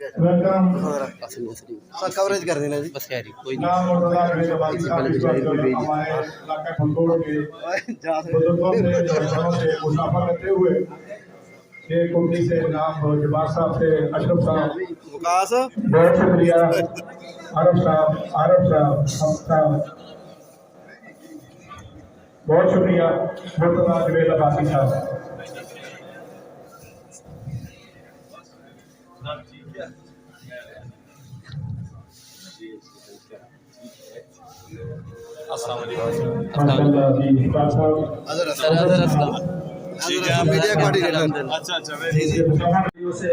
Welcome coverage कर देना जी बस कह रही कोई नाम और हमारे इलाका फंदोड़ के बुजुर्गों से जवानों से मुसाफा करते हुए शेख कुंडी से नाम जवाब साहब से अशरफ साहब बहुत शुक्रिया आरफ साहब बहुत शुक्रिया मुर्तजा जवेद अब्बासी साहब।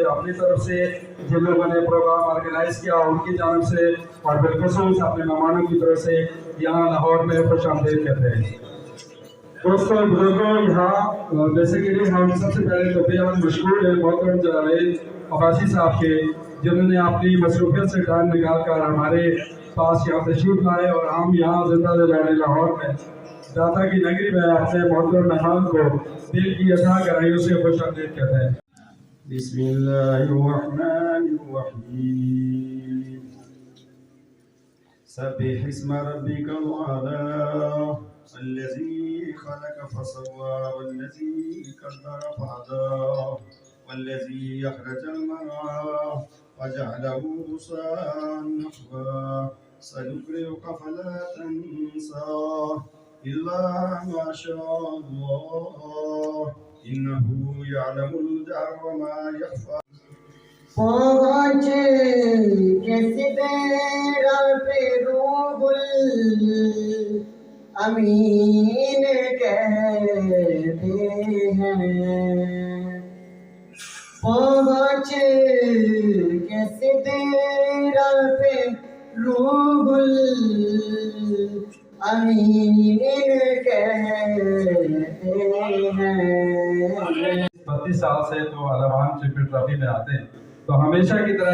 अपनी तरफ से जिन लोगों ने प्रोग्राम ऑर्गेनाइज किया उनकी जानब से और बिलखुसूस अपने मेहमानों की तरफ से यहाँ लाहौर में खुशामदीद कहते हैं। दोस्तों बुजुर्गों, यहाँ जैसे कि हम सबसे पहले तो बेहद मशहूर है मोहतरम जवेद अब्बासी साहब के, जिन्होंने अपनी मसरूफियत से टाइम निकाल कर हमारे पास यहाँ तशरीफ लाए और हम यहाँ जिंदा रहने लाहौर में दाता की नगरी में अपने मोहतरम मेहमान को दिल की अता गहराइयों से खुशामदीद कहते हैं। बिस्मिल्लाहिर्रहमानिर्रहीम सब्बिह इस्म रब्बिकल आला अल्लज़ी खलक़ फसव्वा वल्लज़ी क़द्दर फहदा वल्लज़ी अख़रजल मरअा वजअलहु गुसाअन नहवा सनुक़रिउका फला तंसा इल्ला मा शाअल्लाह इन्नहु यअलमुल जहर व मा यख़फ़ा। पहुँचे कैसे तेरा पे रूहुल अमीन कहते हैं। पहुँचे कैसे तेरा पे रूहुल अमीन कहते हैं। 32 साल से जो अलावान चैंपियन ट्रॉफी में आते हैं तो हमेशा की तरह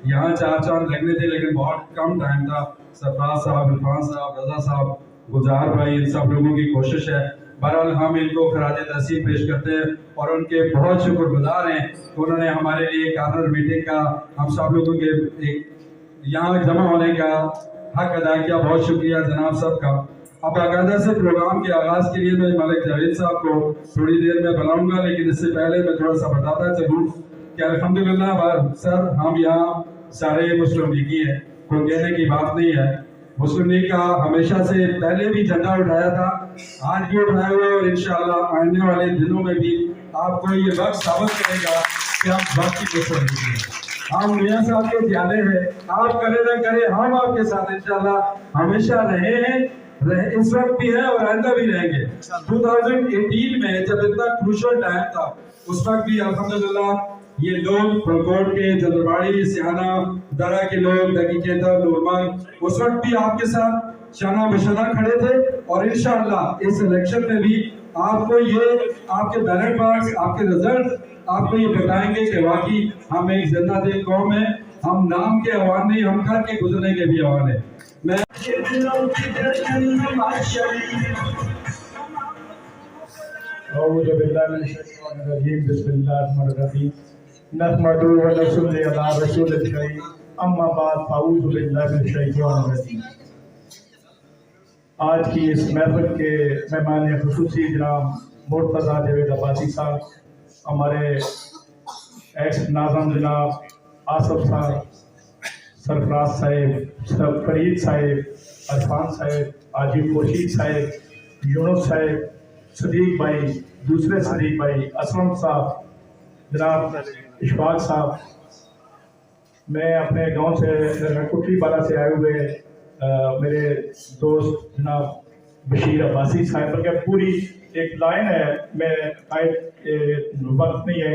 यहाँ 4 चांद लगने थे, लेकिन बहुत कम टाइम था। सरफराज साहब, इरफान साहब, रजा साहब, गुजार भाई, इन सब लोगों की कोशिश है। बहरहाल हम इनको खराज तहसीन पेश करते हैं और उनके बहुत शुक्रगुजार हैं। उन्होंने हमारे लिए कार्नर मीटिंग का, हम सब लोगों के एक यहाँ जमा होने का हक अदा किया। बहुत शुक्रिया जनाब सब का। अब बाकायदा से प्रोग्राम के आगाज़ के लिए मैं मलिक जावेद साहब को थोड़ी देर में बुलाऊंगा, लेकिन इससे पहले मैं थोड़ा सा बताता चलूँ कि अल्हम्दुलिल्लाह सर हम यहाँ सारे मुस्लिम लीगी हैं, कोई कहने की बात नहीं है। मुस्लिम लीग का हमेशा से पहले भी झंडा उठाया था, आज भी उठाया हुआ है और इंशाअल्लाह आने वाले दिनों में भी आपको ये वक्त साबित करेगा कि आप वक्त की मुस्लिम लीगी हैं। हम मियाँ साहब के ध्यान है, आप करें ना करें हम आपके साथ इंशाअल्लाह हमेशा रहे हैं, इस वक्त भी है और आइंदा भी रहेंगे। 2018 में जब इतना क्रूशल टाइम था उस वक्त भी अल्हम्दुलिल्लाह ये लोग फलकोट के, जंदरबाड़ी, सियाना, दरा के लोग, दकीकेदा, नूरमल उस वक्त भी आपके साथ शाना बशाना खड़े थे और इंशाअल्लाह इस इलेक्शन में भी आपको ये आपके बैलेट बॉक्स, आपके रिजल्ट आपको ये बताएंगे कि वाकई हम एक जिंदा दिल कौम है। हम नाम के अवान नहीं, हम कर के गुजरने के भी अवान है। मैं आज की इस महफिल के मेहमान खुसूसी जनाब मुर्तजा जवेद अब्बासी साहब, हमारे एक्स नाज़म जनाब आसफ साहब, सरफराज साहिब, फरीद साहिब, अरफान साहिब, आजिब खुर्शीद साहिब, यूनुस साहिब, सदीक भाई, दूसरे सदीक भाई, असलम साहब, जनाब इशफाक साहब, मैं अपने गांव से कुटली बाला से आए हुए मेरे दोस्त जनाब बशीर अब्बासी साहब, बल्कि पूरी एक लाइन है, मैं वक्त नहीं है,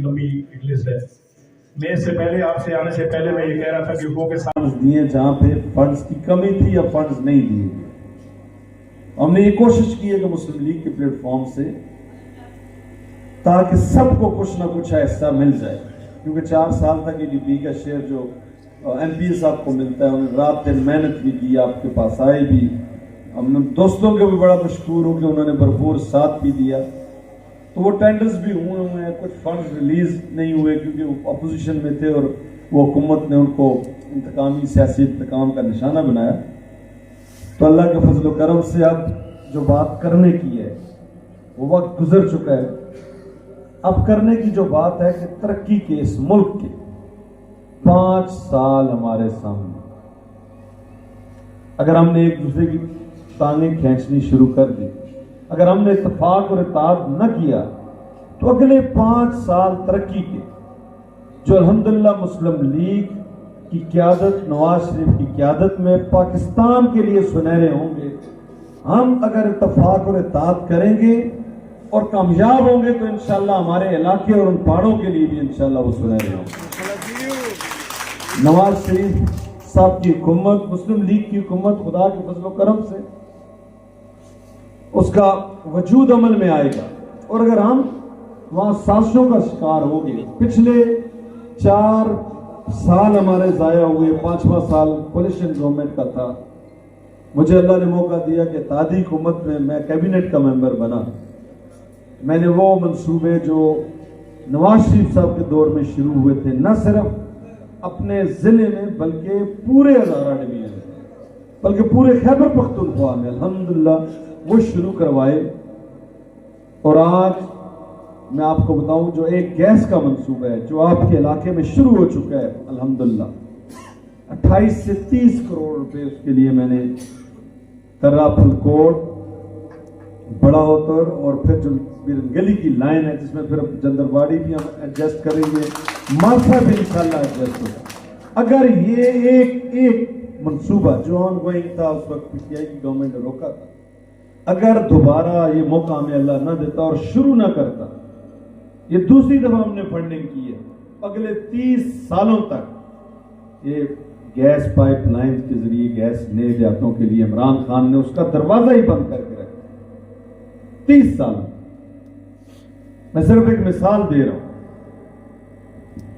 लंबी एक लिस्ट है। मैं इससे पहले आपसे आने से पहले मैं ये कह रहा था कि लोगों के साथ दिए जहाँ पे फंड्स की कमी थी या फंड्स नहीं दिए, हमने ये कोशिश की है कि मुस्लिम लीग के प्लेटफॉर्म से ताकि सबको कुछ ना कुछ हिस्सा मिल जाए, क्योंकि 4 साल तक ADP का शेयर जो MP साहब को मिलता है, उन्होंने रात दिन मेहनत भी की, आपके पास आए भी, हम दोस्तों के भी बड़ा मशकूर हूँ कि उन्होंने भरपूर साथ भी दिया। तो वो टेंडर्स भी हुए हैं, कुछ फंड्स रिलीज नहीं हुए क्योंकि अपोजिशन में थे और वो हुकूमत ने उनको इंतकामी सियासी इंतकाम का निशाना बनाया। तो अल्लाह के फजल करम से अब जो बात करने की है वो वक्त गुजर चुका है। अब करने की जो बात है कि तरक्की के इस मुल्क के 5 साल हमारे सामने, अगर हमने एक दूसरे की टांगें खींचनी शुरू कर दी, अगर हमने इत्तेफाक और इत्तेहाद न किया, तो अगले 5 साल तरक्की के जो अल्हम्दुलिल्लाह मुस्लिम लीग की क़यादत, नवाज शरीफ की क़यादत में पाकिस्तान के लिए सुनहरे होंगे। हम अगर इत्तेफाक और इत्तेहाद करेंगे और कामयाब होंगे तो इंशाल्लाह हमारे इलाके और उन पहाड़ों के लिए भी इंशाल्लाह वो सुनहरे होंगे। नवाज शरीफ साहब की हुकूमत, मुस्लिम लीग की हुकूमत खुदा के फजल करम से उसका वजूद अमल में आएगा। और अगर हम वहां साजिशों का शिकार हो गए, पिछले 4 साल हमारे जाया हुए, 5वां साल कोलिशन गवर्नमेंट का था। मुझे अल्लाह ने मौका दिया कि तादी हुकूमत में मैं कैबिनेट का मेंबर बना। मैंने वो मंसूबे जो नवाज शरीफ साहब के दौर में शुरू हुए थे, न सिर्फ अपने जिले में बल्कि पूरे हज़ारा डिवीजन में, बल्कि पूरे खैबर पख्तूनख्वा में अल्हम्दुलिल्लाह वो शुरू करवाए। और आज मैं आपको बताऊं, जो एक गैस का मंसूबा है जो आपके इलाके में शुरू हो चुका है, अल्हम्दुलिल्लाह 28 से 30 करोड़ रुपए उसके लिए मैंने कर्रा फुलकोट, बड़ा होतर और फिर जो बिरंगली की लाइन है जिसमें फिर जंदरवाड़ी भी हम एडजस्ट करेंगे, मासा भी इंशाल्लाह एडजस्ट होगा। अगर ये एक मंसूबा जो ऑन गोइंग था उस वक्त पीटीआई की गवर्नमेंट ने रोका था, अगर दोबारा ये मौका हमें अल्लाह न देता और शुरू ना करता, ये दूसरी दफा हमने फंडिंग की है, अगले 30 सालों तक ये गैस पाइपलाइन के जरिए गैस नए देहातों के लिए इमरान खान ने उसका दरवाजा ही बंद करके रखा। 30 साल। मैं सिर्फ एक मिसाल दे रहा हूं।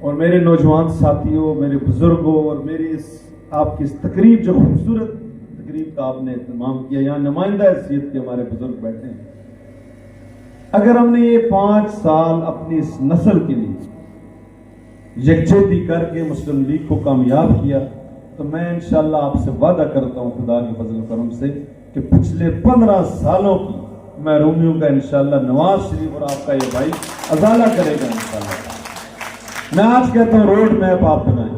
और मेरे नौजवान साथियों, मेरे बुजुर्गों और मेरी इस आपकी इस तकरीब, जो खूबसूरत तकरीब का आपने इत्माम किया, यहाँ नुमाइंदा हैसियत के हमारे बुजुर्ग बैठे हैं। अगर हमने ये 5 साल अपनी इस नस्ल के लिए यकजहती करके मुस्लिम लीग को कामयाब किया, तो मैं इंशाल्लाह आपसे वादा करता हूं खुदा के फजल करम से कि पिछले 15 सालों की महरूमियों का इंशाल्लाह नवाज शरीफ और आपका ये भाई अजाला करेगा इंशाल्लाह। मैं आज कहता हूं रोड मैप आप बनाएं।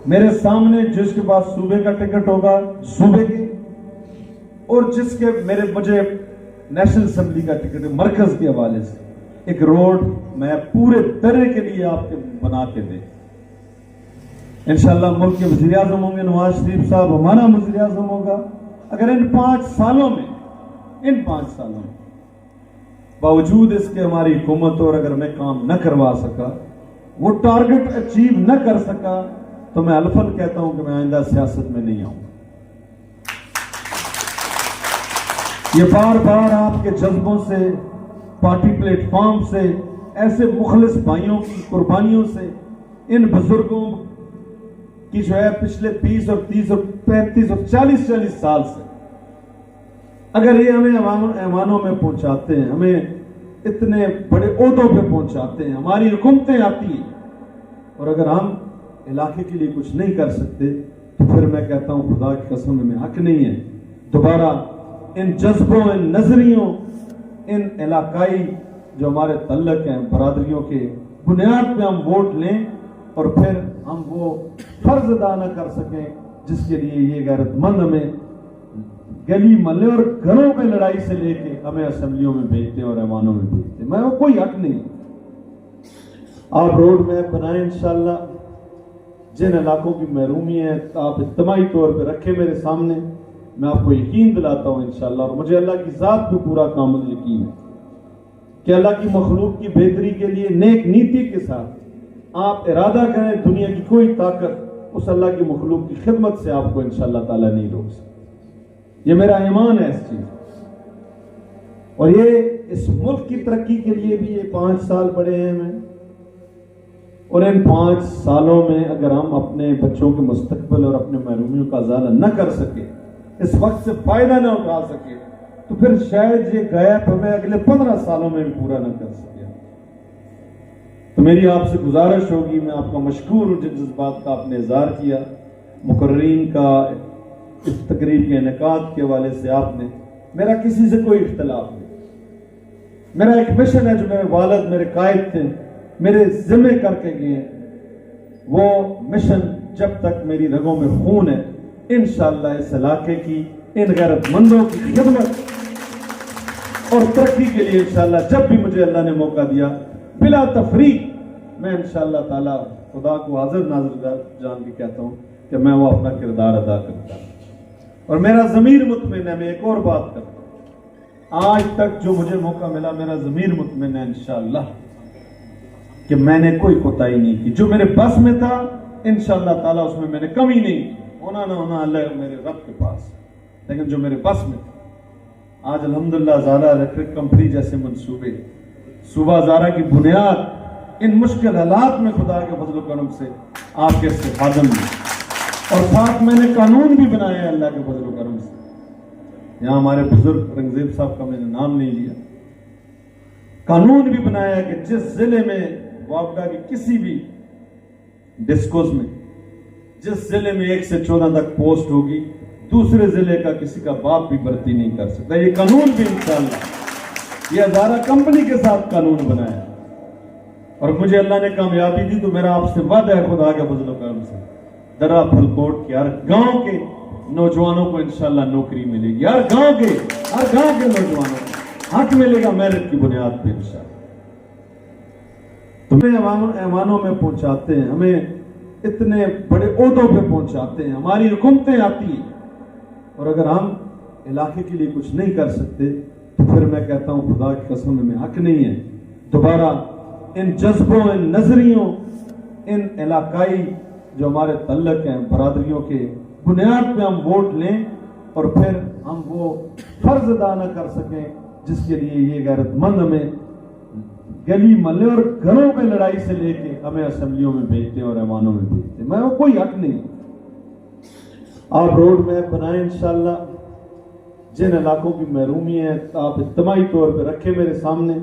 मेरे सामने जिसके पास सूबे का टिकट होगा सूबे के, और जिसके मुझे नेशनल असेंबली का टिकट है मरकज के हवाले से, एक रोड मैप पूरे दर्रे के लिए आपके बना के दे। इंशाल्लाह मुल्क के वज़ीर आज़म होंगे नवाज शरीफ साहब, हमारा वज़ीर आज़म होगा। अगर इन 5 सालों में बावजूद इसके हमारी हुकूमत और अगर मैं काम न करवा सका, वो टारगेट अचीव न कर सका, तो मैं अलफन कहता हूं कि मैं आइंदा सियासत में नहीं आऊंगा। ये बार बार आपके जज्बों से, पार्टी प्लेटफॉर्म से, ऐसे मुखलिस भाइयों की कुर्बानियों से, इन बुजुर्गों की जो है पिछले 20 और 30 और 35 और 40 साल से, अगर ये हमें ऐवानों में पहुंचाते हैं, हमें इतने बड़े ओहदों पे पहुंचाते हैं, हमारी हुकूमतें आती हैं, और अगर हम इलाके के लिए कुछ नहीं कर सकते, तो फिर मैं कहता हूं खुदा की कसम में हक नहीं है दोबारा इन जज्बों, इन नजरियों, इन इलाकाई जो हमारे तल्लक हैं बरादरियों के बुनियाद पे हम वोट लें और फिर हम वो फर्ज अदा न कर सकें जिसके लिए ये गैरतमंद हमें गली मल्ले और घरों पे लड़ाई से लेके हमें असेंबलियों में भेजते और ऐवानों में भेजते। मैं वो कोई हक नहीं। आप रोड मैप बनाएं इंशाल्लाह। जिन इलाकों की महरूमी है आप इज्तिमाई तौर पर रखें मेरे सामने, मैं आपको यकीन दिलाता हूं इंशाल्लाह, और मुझे अल्लाह की जात पे पूरा कामिल यकीन है कि अल्लाह की मखलूक की बेहतरी के लिए नेक नीति के साथ आप इरादा करें, दुनिया की कोई ताकत उस अल्लाह की मखलूक की खिदमत से आपको इंशाल्लाह ताला नहीं रोक सकती। ये मेरा ईमान है इस चीज, और ये इस मुल्क की तरक्की के लिए भी ये 5 साल पड़े हैं हमें। और इन 5 सालों में अगर हम अपने बच्चों के मुस्तकबिल और अपने महरूमियों का अजाला न कर सके, इस वक्त से फायदा न उठा सके, तो फिर शायद ये गैप हमें अगले 15 सालों में भी पूरा न कर सके। तो मेरी आपसे गुजारिश होगी, मैं आपका मशकूर हूँ जिस बात का आपने इज़हार किया, मुकर्रीन का इस तकरीब के इनेकाद के हवाले से आपने, मेरा किसी से कोई इख्तलाफ नहीं। मेरा एक मिशन है जो मेरे वालिद मेरे कायद थे, मेरे जिम्मे करके गए हैं, वो मिशन जब तक मेरी रगों में खून है, इंशाअल्लाह इस इलाके की इन गैरतमंदों की खिदमत और तरक्की के लिए इंशाअल्लाह जब भी मुझे अल्लाह ने मौका दिया, बिला तफरीक मैं इंशाअल्लाह ताला खुदा को हाजिर नाज़िर जान के कहता हूँ कि मैं वो अपना किरदार अदा करता हूँ। और मेरा ज़मीर मुतमिन है। मैं एक और बात करता हूँ, आज तक जो मुझे मौका मिला मेरा ज़मीर मुतमिन है इंशाअल्लाह कि मैंने कोई कोताही नहीं की। जो मेरे बस में था इंशाअल्लाह ताला उसमें मैंने कमी नहीं की। होना ना होना अल्लाह मेरे रब के पास, लेकिन जो मेरे बस में था, आज अल्हम्दुलिल्लाह ज़ारा इलेक्ट्रिक कंपनी जैसे मंसूबे, सुबह ज़ारा की बुनियाद इन मुश्किल हालात में खुदा के फजल करम से आपके इस्तेफादम में, और साथ मैंने कानून भी बनाया अल्लाह के फजल करम से। यहाँ हमारे बुजुर्ग रंगजेब साहब का मैंने नाम नहीं लिया, कानून भी बनाया कि जिस जिले में वापडा की किसी भी डिस्कोस में, जिस जिले में 1 से 14 तक पोस्ट होगी, दूसरे जिले का किसी का बाप भी भर्ती नहीं कर सकता। ये कानून भी इंशाअल्लाह ये ज़ारा कंपनी के साथ कानून बनाया, और मुझे अल्लाह ने कामयाबी दी तो मेरा आपसे वादा है खुदा के फजल करम से, दर्रा फलकोट के हर गांव के नौजवानों को इंशाअल्लाह नौकरी मिलेगी। हर गांव के नौजवानों को हक मिलेगा मेरिट की बुनियाद पर इंशाअल्लाह। तुम्हें ऐवानों में पहुंचाते हैं, हमें इतने बड़े ओहदों पे पहुंचाते हैं, हमारी हुकूमतें आती हैं, और अगर हम इलाके के लिए कुछ नहीं कर सकते तो फिर मैं कहता हूं खुदा की कसम में हक नहीं है दोबारा इन जज्बों, इन नजरियों, इन इलाकाई जो हमारे तल्लक हैं बरादरियों के बुनियाद पे हम वोट लें और फिर हम वो फर्ज अदा न कर सकें जिसके लिए ये गैरतमंद हमें गली मोहल्ले और घरों में लड़ाई से लेके हमें असेंबलियों में भेजते हैं और ऐवानों में भेजते हैं। मैं वो कोई हक नहीं। आप रोड मैप बनाएं इंशाअल्लाह, जिन इलाकों की महरूमी है आप इज्तिमाई तौर पर रखें मेरे सामने,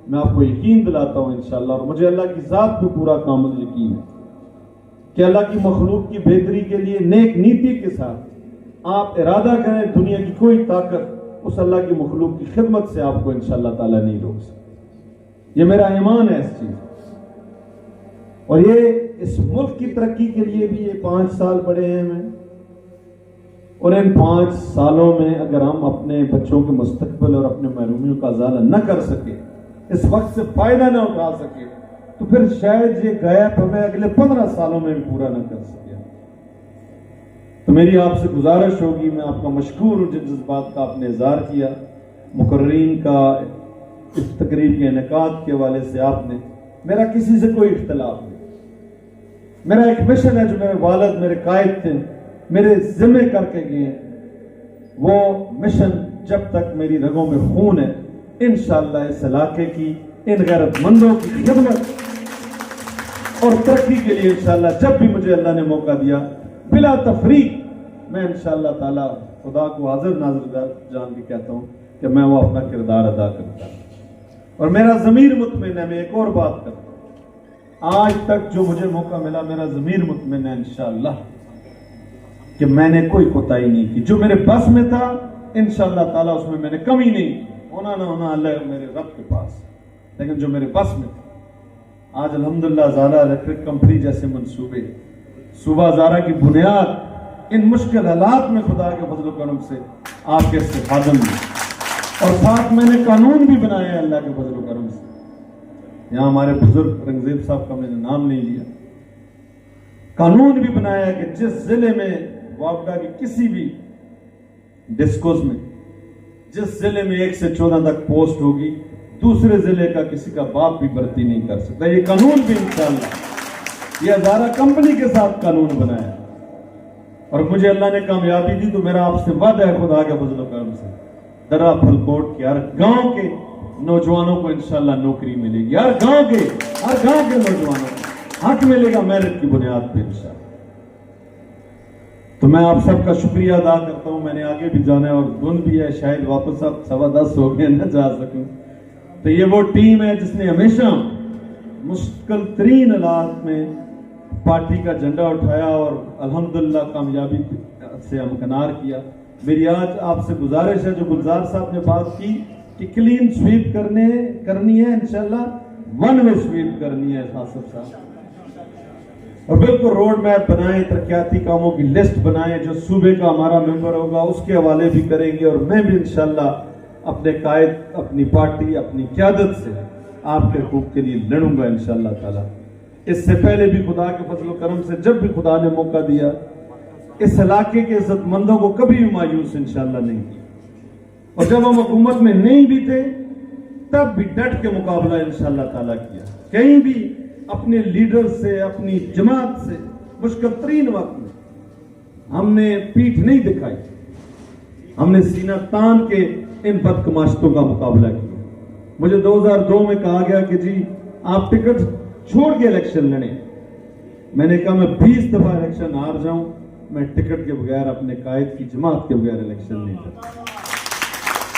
मैं आपको यकीन दिलाता हूँ इंशाअल्लाह, और मुझे अल्लाह की ज़ात पे पूरा कामिल यकीन है कि अल्लाह की मखलूक की बेहतरी के लिए नेक नीति के साथ आप इरादा करें, दुनिया की कोई ताकत उस अल्लाह की मखलूक की खिदमत से आपको इंशाअल्लाह ताला नहीं रोक सकती। ये मेरा ईमान है इस चीज, और ये इस मुल्क की तरक्की के लिए भी ये 5 साल पड़े हैं हमें, और इन 5 सालों में अगर हम अपने बच्चों के मुस्तकबिल और अपने महरूमियों का उजाला न कर सके, इस वक्त से फायदा न उठा सके, तो फिर शायद ये गैप हमें अगले 15 सालों में भी पूरा न कर सके। तो मेरी आपसे गुजारिश होगी, मैं आपका मशकूर हूँ जिस बात का आपने इज़हार किया, मुकर्रीन का इस तकरीब के इनेकाद के हवाले से आपने, मेरा किसी से कोई इख्तलाफ नहीं। मेरा एक मिशन है जो मेरे वालिद मेरे कायद थे, मेरे जिम्मे करके गए हैं, वो मिशन जब तक मेरी रगों में खून है, इंशाअल्लाह इस इलाके की इन गैरतमंदों की खिदमत और तरक्की के लिए इंशाअल्लाह जब भी मुझे अल्लाह ने मौका दिया, बिला तफरीक मैं इंशाअल्लाह ताला खुदा को हाजिर नाज़िर जान के कहता हूँ कि मैं वो अपना किरदार अदा करता हूँ। और मेरा ज़मीर मुतमिन है। मैं एक और बात करता हूँ, आज तक जो मुझे मौका मिला मेरा ज़मीर मुतमिन है इंशाअल्लाह कि मैंने कोई कोताही नहीं की। जो मेरे बस में था इंशाअल्लाह ताला उसमें मैंने कमी नहीं की। होना ना होना अल्लाह मेरे रब के पास, लेकिन जो मेरे बस में था, आज अल्हम्दुलिल्लाह ज़ारा इलेक्ट्रिक कंपनी जैसे मंसूबे, सुबह ज़ारा की बुनियाद इन मुश्किल हालात में खुदा के फजल करम से आपके इस्तेफादम में, और साथ मैंने कानून भी बनाया अल्लाह के फजल करम से। यहाँ हमारे बुजुर्ग रंगजेब साहब का मैंने नाम नहीं लिया, कानून भी बनाया कि जिस जिले में वापडा की किसी भी डिस्कोस में, जिस जिले में 1 से 14 तक पोस्ट होगी, दूसरे जिले का किसी का बाप भी भर्ती नहीं कर सकता। ये कानून भी इंशाअल्लाह ये ज़ारा कंपनी के साथ कानून बनाया, और मुझे अल्लाह ने कामयाबी दी तो मेरा आपसे वादा है खुदा के फजल करम से, दर्रा फलकोट के हर गांव के नौजवानों को इंशाअल्लाह नौकरी मिलेगी। हर गांव के नौजवानों को हक मिलेगा मेरिट की बुनियाद पर इंशाअल्लाह। तो मैं आप सबका शुक्रिया अदा करता हूं। मैंने आगे भी जाना है और धुन भी है, शायद वापस अब 10:15 हो गए न जा सकूं। तो ये वो टीम है जिसने हमेशा मुश्किल तरीन हालात में पार्टी का झंडा उठाया और अल्हम्दुलिल्लाह कामयाबी से हमकनार किया। मेरी आज आपसे गुजारिश है, जो गुलजार साहब ने बात की कि क्लीन स्वीप करनी है, इंशाल्लाह वन वे स्वीप करनी है आसिफ साहब, और बिल्कुल रोड मैप बनाएं, तरक्याती कामों की लिस्ट बनाएं, जो सूबे का हमारा मेंबर होगा उसके हवाले भी करेंगे, और मैं भी इंशाल्लाह अपने कायद, अपनी पार्टी, अपनी क़यादत से आपके हकूक़ के लिए लड़ूंगा इंशाल्लाह ताला। इससे पहले भी खुदा के फजल करम से जब भी खुदा ने मौका दिया, इस इलाके के इज्जतमंदों को कभी भी मायूस इंशाल्लाह नहीं किया, और जब हम हुकूमत में नहीं भी थे तब भी डट के मुकाबला इंशाल्लाह ताला किया। कहीं भी अपने लीडर से, अपनी जमात से मुश्किल तरीन वक्त में हमने पीठ नहीं दिखाई, हमने सीना तान के इन बदकमाशतों का मुकाबला किया। मुझे 2002 में कहा गया कि जी आप टिकट छोड़ के इलेक्शन लड़ें। मैंने कहा मैं 20 दफा इलेक्शन हार जाऊं, मैं टिकट के बगैर, अपने कायद की जमात के बगैर इलेक्शन नहीं लड़ता।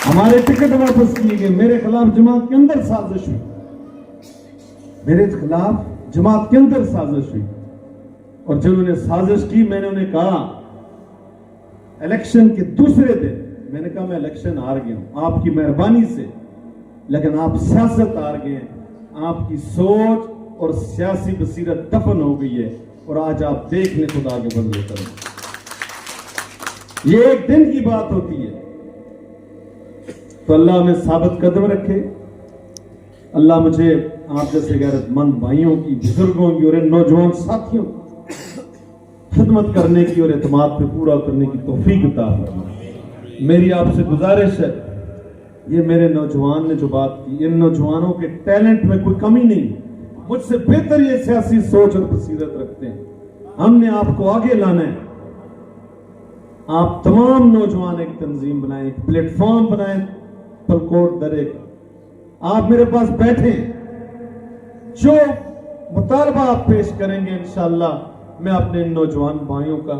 हमारे टिकट वापस किए गए, मेरे खिलाफ जमात के अंदर साजिश हुई, मेरे खिलाफ जमात के अंदर साजिश हुई, और जब उन्होंने साजिश की मैंने उन्हें कहा इलेक्शन के दूसरे दिन, मैंने कहा मैं इलेक्शन हार गया हूं आपकी मेहरबानी से, लेकिन आप सियासत हार गए, आपकी सोच और सियासी बसीरत दफन हो गई है, और आज आप देख लें खुदा के बंदे करें। ये एक दिन की बात होती है, तो अल्लाह हमें साबित कदम रखे। अल्लाह मुझे आप जैसे गैरतमंद भाइयों की, बुजुर्गों की और इन नौजवान साथियों की खिदमत करने की और एतमाद पे पूरा करने की तौफीक अता फरमाए। मेरी आपसे गुजारिश है, ये मेरे नौजवान ने जो बात की, इन नौजवानों के टैलेंट में कोई कमी नहीं, मुझसे बेहतर ये सियासी सोच और बसीरत रखते हैं। हमने आपको आगे लाना है। आप तमाम नौजवान एक तंजीम बनाएं, एक प्लेटफॉर्म बनाएं, पलकोट दरे का। आप मेरे पास बैठे, जो मुतालबा आप पेश करेंगे इंशाअल्लाह मैं अपने इन नौजवान भाइयों का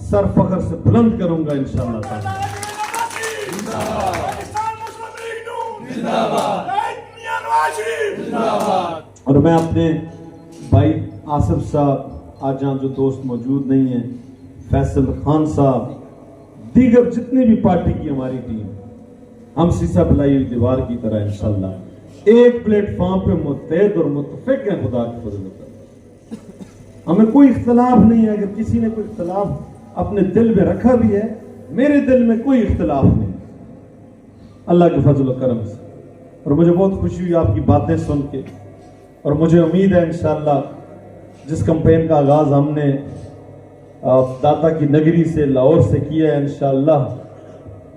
सर फख्र से बुलंद करूंगा इंशाअल्लाह ताला। और मैं अपने भाई आसिफ साहब, आज यहाँ जो दोस्त मौजूद नहीं है, फैसल खान साहब, दीगर जितनी भी पार्टी की हमारी टीम, हम शीशा पिलाई हुई दीवार की तरह इंशाअल्लाह एक प्लेटफॉर्म पे मुत्तहद और मुत्तफिक हैं खुदा की फजल से। हमें कोई इख्तलाफ नहीं है। अगर किसी ने कोई इख्तलाफ अपने दिल में रखा भी है, मेरे दिल में कोई इख्तलाफ नहीं, अल्लाह के फजल और करम से। और मुझे बहुत खुशी हुई आपकी बातें सुन के, और मुझे उम्मीद है इंशाअल्लाह जिस कैंपेन का आगाज हमने दाता की नगरी से, लाहौर से किया है, इंशाअल्लाह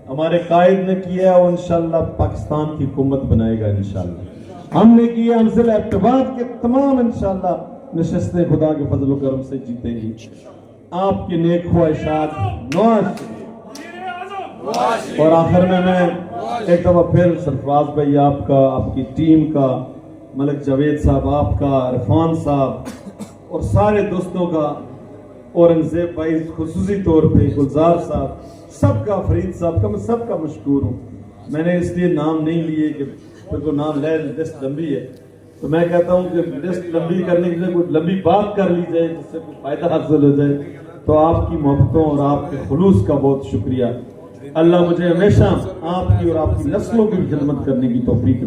हमारे कायद ने किया है, और इंशाअल्लाह पाकिस्तान की हुकूमत बनाएगा इंशाअल्लाह। हमने किया, हम जिला एबटाबाद के तमाम इंशाअल्लाह नशस्तें खुदा के फजल और करम से जीतेंगी। आपकी नेक ख्वाहिशात नवाज। और आखिर में मैं एक दफा फिर सरफराज भाई आपका, आपकी टीम का, मलिक जावेद साहब आपका, इरफान साहब और सारे दोस्तों का, औरंगजेब भाई खुसूसी तौर पे, गुलजार साहब, सबका, फरीद साहब का, मैं सबका मशकूर हूँ। मैंने इसलिए नाम नहीं लिए कि मेरे को नाम ले, लिस्ट लंबी है, तो मैं कहता हूँ कि लिस्ट लंबी करने के लिए कोई लंबी बात कर ली जाए जिससे कोई फायदा हासिल हो जाए। तो आपकी मोहब्बतों और आपके खुलूस का बहुत शुक्रिया। अल्लाह मुझे हमेशा आपकी और आपकी नस्लों की भी खिदमत करने की तौफीक